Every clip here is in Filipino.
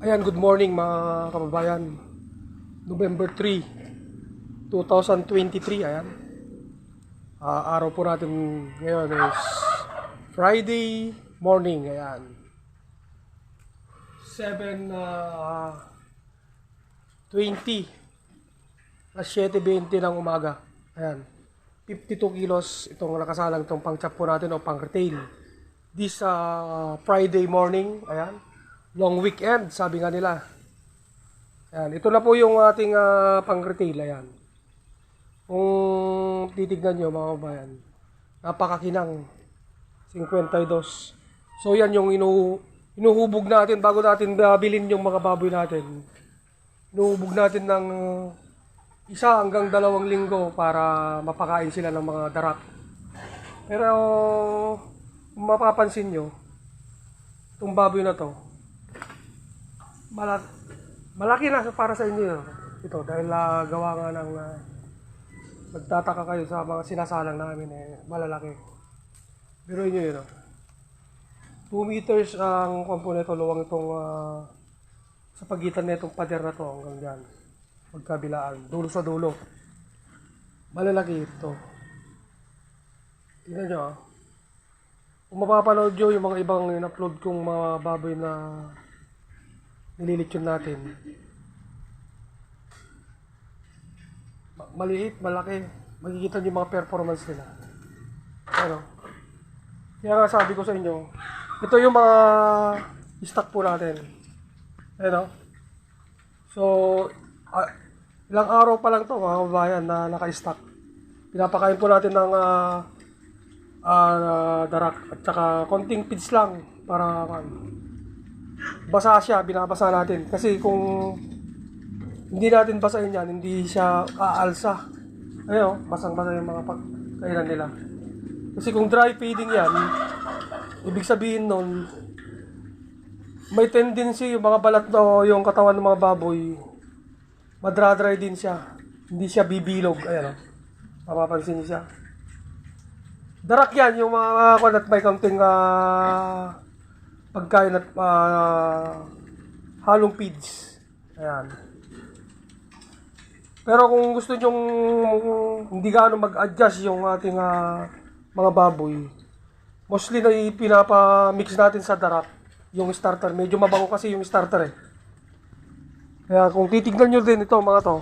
Ayan, good morning mga kababayan. November 3, 2023. Ayan. Araw po natin ngayon is Friday morning. Ayan. 7:20 alas 7:20 ng umaga. Ayan. 52 kilos itong nakasalang itong pang-chop po natin o pang-retail. This Friday morning. Ayan. Long weekend, sabi nga nila. Ayan, ito na po yung ating pang-retail. Ayan. Kung titignan nyo mga kabayan, napakakinang 52. So yan yung inuhubog natin bago natin bilhin yung mga baboy natin. Inuhubog natin ng 1 hanggang 2 linggo para mapakain sila ng mga darak. Pero kung mapapansin nyo, itong baboy na to, malaki na para sa inyo ito dahil gawa nga ng magtataka kayo sa mga sinasalang namin malalaki. Pero yun 2 meters ang komponeto luwang itong sa pagitan nitong pader na to hanggang dyan magkabilaan, dulo sa dulo. Malalaki ito. Tingnan nyo kung mapapanood nyo yung mga ibang in-upload kong mga baboy na nililitsyon natin. Maliit, malaki. Makikita niyo yung mga performance nila. Ano? Kaya nga sabi ko sa inyo, ito yung mga stock po natin. Ano? So, ilang araw pa lang to mga kabayan na naka-stock. Pinapakain po natin ng darak at saka konting feeds lang para basa siya, binabasa natin. Kasi kung hindi natin basahin yan, hindi siya aalsa. Ayun, basang-basa yung mga pagkainan nila. Kasi kung dry feeding yan, ibig sabihin nun, may tendency yung mga balat o yung katawan ng mga baboy, madra-dry din siya. Hindi siya bibilog. Ayun, mapapansin niyo siya. Darak yan, yung mga at may kaunting pagkain at halong feeds. Ayan. Pero kung gusto nyong hindi gaano mag-adjust yung ating mga baboy, mostly na pinapa-mix natin sa darak yung starter. Medyo mabango kasi yung starter Kaya kung titignan nyo din ito mga to,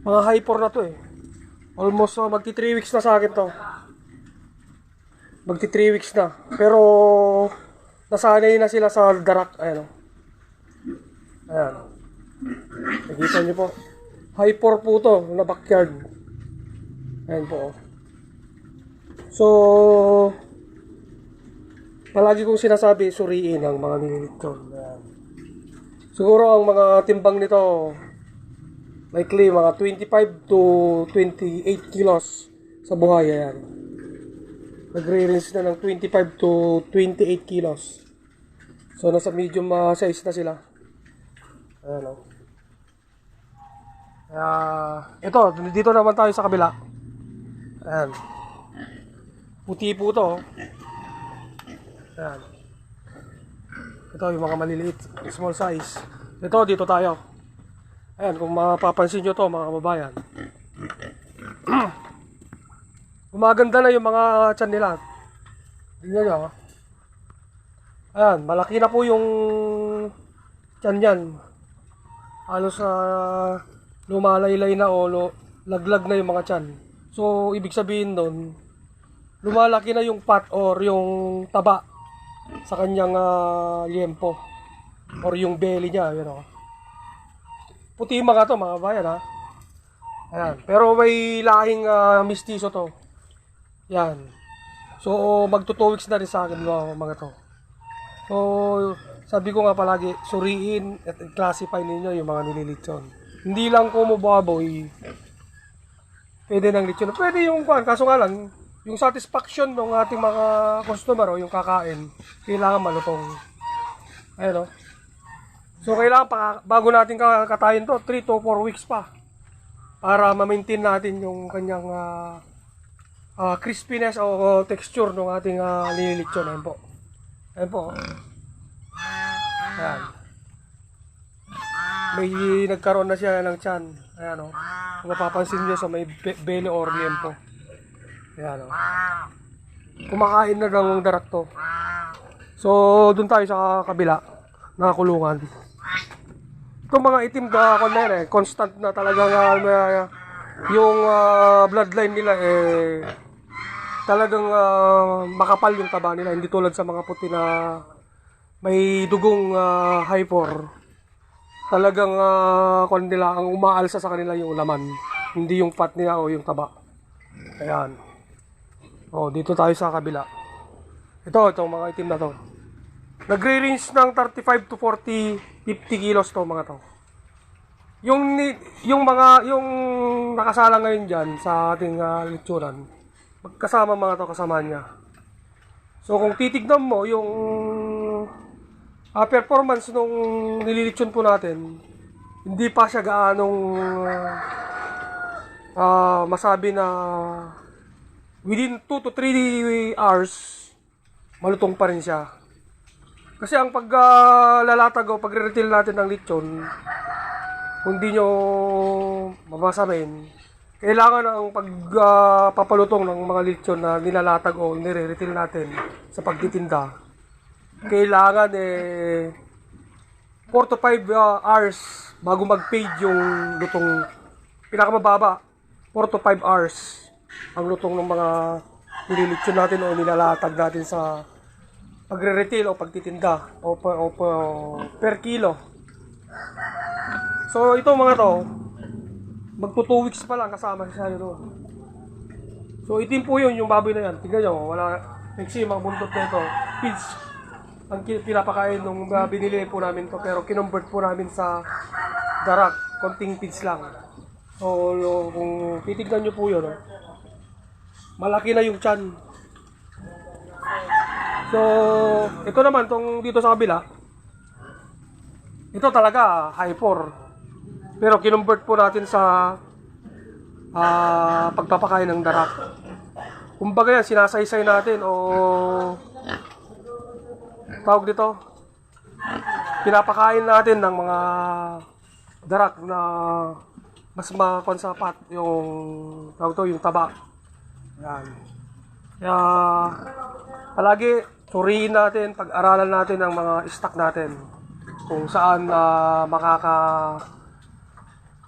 mga high 4 na to Almost magti 3 weeks na sa akin to. Magti 3 weeks na. Pero nasanay na sila sa darak. Ayan. Ayan. Nakita nyo po. High 4 po to na backyard. Ayan po. So, palagi kong sinasabi, suriin ang mga nililitsyon. Ayan. Siguro ang mga timbang nito, likely mga 25 to 28 kilos sa buhay. Ayan. Nagre-range na ng 25 to 28 kilos. So, nasa medium size na sila. Ayan ito, dito naman tayo sa kabila. Ayan. Puti po ito. Ayan. Ito yung mga maliliit, small size. Ito, dito tayo. Ayan, kung mapapansin nyo to mga kababayan. Gumaganda na yung mga tiyan nila. Tingnan nyo. Ayan, malaki na po yung tiyan yan. Halos lumalaylay na o laglag na yung mga tiyan. So, ibig sabihin nun, lumalaki na yung fat or yung taba sa kanyang liempo or yung belly niya. Puti mga to mga bayan Ayan. Pero may lahing mistiso to. Yan. So, magto 2 weeks na rin sa akin mga to. So, sabi ko nga palagi, suriin at classify ninyo yung mga nililitsyon. Hindi lang kumubaboy, pwede nang litsyon. Pwede yung kaso nga lang, yung satisfaction ng ating mga customer o yung kakain, kailangan malutong. Ayan So, kailangan bago natin katayin to, 3 to 4 weeks pa. Para ma-maintain natin yung kanyang crispiness o texture ng ating nililitsyon. Ayan po. Ayan po. Ayan. may nagkaroon na siya ng tiyan. Ayan o. Kung mapapansin nyo sa may belly or liempo. Ayan o. Kumakain na ng darak to. So, dun tayo sa kabila. Nakakulungan. Itong mga itim na constant na talagang yung bloodline nila talagang makapal yung taba nila. Hindi tulad sa mga puti na may dugong hyper. Talagang nila, ang umaalsa sa kanila yung laman. Hindi yung fat nila o yung taba. Ayan. O, dito tayo sa kabila. Itong mga itim na to. Nagre-range ng 35 to 40, 50 kilos to mga to. Yung nakasala ngayon dyan sa ating litsuran, magkasama mga to, kasama niya. So kung titignan mo yung performance nung nililitsyon po natin, hindi pa siya gaanong masabi na within 2 to 3 hours malutong pa rin siya. Kasi ang paglalatag o pagre-retail natin ng lechon, kung di nyo mabasamin, kailangan ang pagpapalutong ng mga lechon na nilalatag o nire-retail natin sa pagtitinda, kailangan 4 to 5 hours bago mag-fade yung lutong. Pinakamababa, 4 to 5 hours ang lutong ng mga nililitsyon natin o nilalatag natin sa pagre-retail o pagtitinda o per kilo. So ito mga to, magto 2 weeks pa lang kasama siya doon. So itim po yun, yung baboy na yan. Tingnan nyo, wala, next mga buntot na ito. Feeds ang pinapakain nung binili po namin to, pero kinumbert po namin sa darak, konting feeds lang. So kung titignan nyo po yun, malaki na yung tiyan. So, ito naman, tong dito sa kabila, ito talaga high 4. Pero kinumbert po natin sa pagpapakain ng darak. Kumbaga yan, sinasaysay natin o tawag dito, pinapakain natin ng mga darak na mas makonsapat yung tawag to, yung taba. Yan. Kaya palagi suriin natin, pag-aralan natin ang mga stock natin kung saan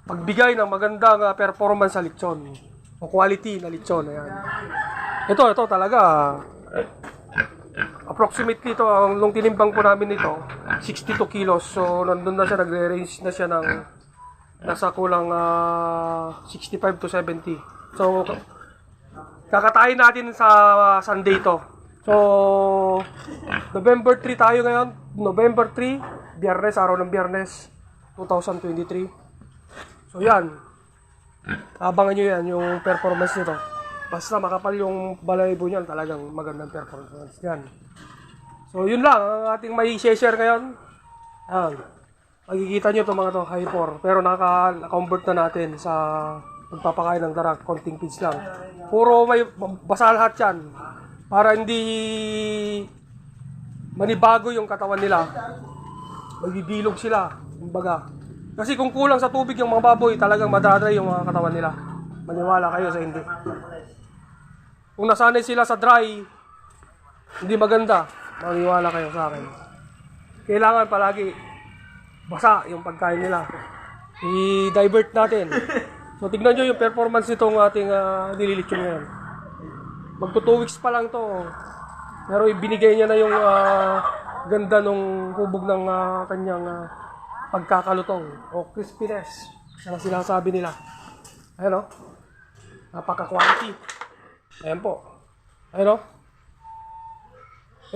pagbigay ng magandang performance sa lechon o quality na lechon. Ayan. Ito talaga approximately ito, nung tinimbang po namin ito 62 kilos. So nandun na siya, nagre-range na siya ng nasa kulang 65 to 70. So kakatayin natin sa Sunday ito. So, November 3 tayo ngayon. November 3, Biyernes, araw ng Biyernes, 2023. So, yan. Abangan nyo yan, yung performance nito. Basta makapal yung balahibo niyan, talagang magandang performance yan. So, yun lang ang ating may share ngayon. Ayan. Makikita nyo itong mga to, high 4. Pero naka-convert na natin sa magpapakain ng darak, konting feeds lang. Puro may basa lahat yan. Para hindi manibago yung katawan nila. Magbibilog sila, kumbaga. Kasi kung kulang sa tubig yung mga baboy, talagang madadry yung mga katawan nila. Maniwala kayo sa hindi. Kung nasanay sila sa dry, hindi maganda. Maniwala kayo sa akin. Kailangan palagi basa yung pagkain nila. I-divert natin. So tignan nyo yung performance nitong ating nililitsyon ngayon. Magto 2 weeks pa lang to. Pero ibinigay niya na yung ganda nung hubog ng kanyang pagkakalutong o crispiness. Yan ang sinasabi nila. Ayan o. Napaka-quality. Ayan po. Ayan o.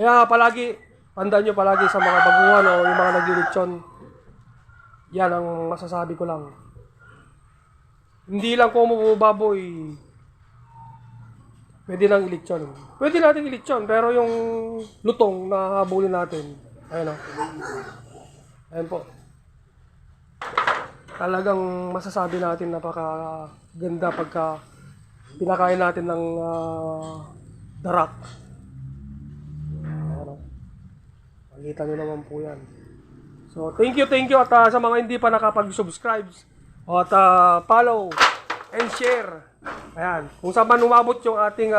Kaya palagi, tandaan nyo palagi sa mga baguhan o yung mga naglilitsyon. Yan ang masasabi ko lang. Hindi lang kung baboy, pwede lang ilitsyon. Pwede natin ilitsyon, pero yung lutong na habulin natin, ayan o. Ayan po. Talagang masasabi natin napakaganda pagka pinakain natin ng darak. Ayan o. Makikita nyo naman po yan. So, thank you at sa mga hindi pa nakapag-subscribe at follow and share. Ayan, kung saan man umabot yung ating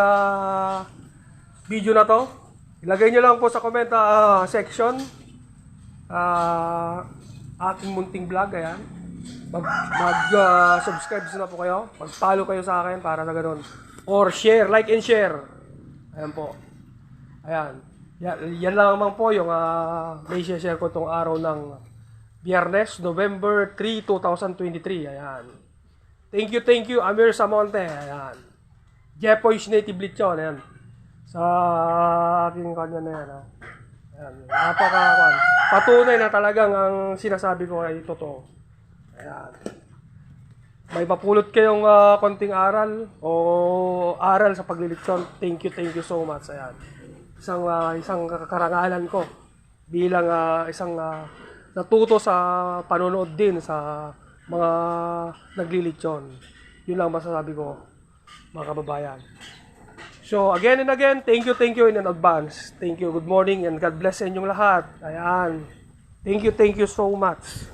video na to, ilagay nyo lang po sa comment section ating munting vlog. Ayan, mag-subscribe na po kayo, mag-follow kayo sa akin para sa ganun, or share, like and share. Ayan po. Ayan, yan lang naman po yung may share ko tong araw ng Biyernes, November 3, 2023. Ayan. Thank you, Amir Samonte. Ayan. Jepoy's Native Lechon. Ayan. Sa aking kanya na yan. Ayan. Patunay na talagang ang sinasabi ko ay totoo. Ayan. May papulot kayong konting aral o aral sa paglilitsyon. Thank you so much. Ayan. Isang karangalan ko bilang isang natuto sa panonood din sa mga naglilitsyon. Yun lang masasabi ko, mga kababayan. So, again and again, thank you in advance. Thank you, good morning, and God bless sa inyong lahat. Ayan. Thank you so much.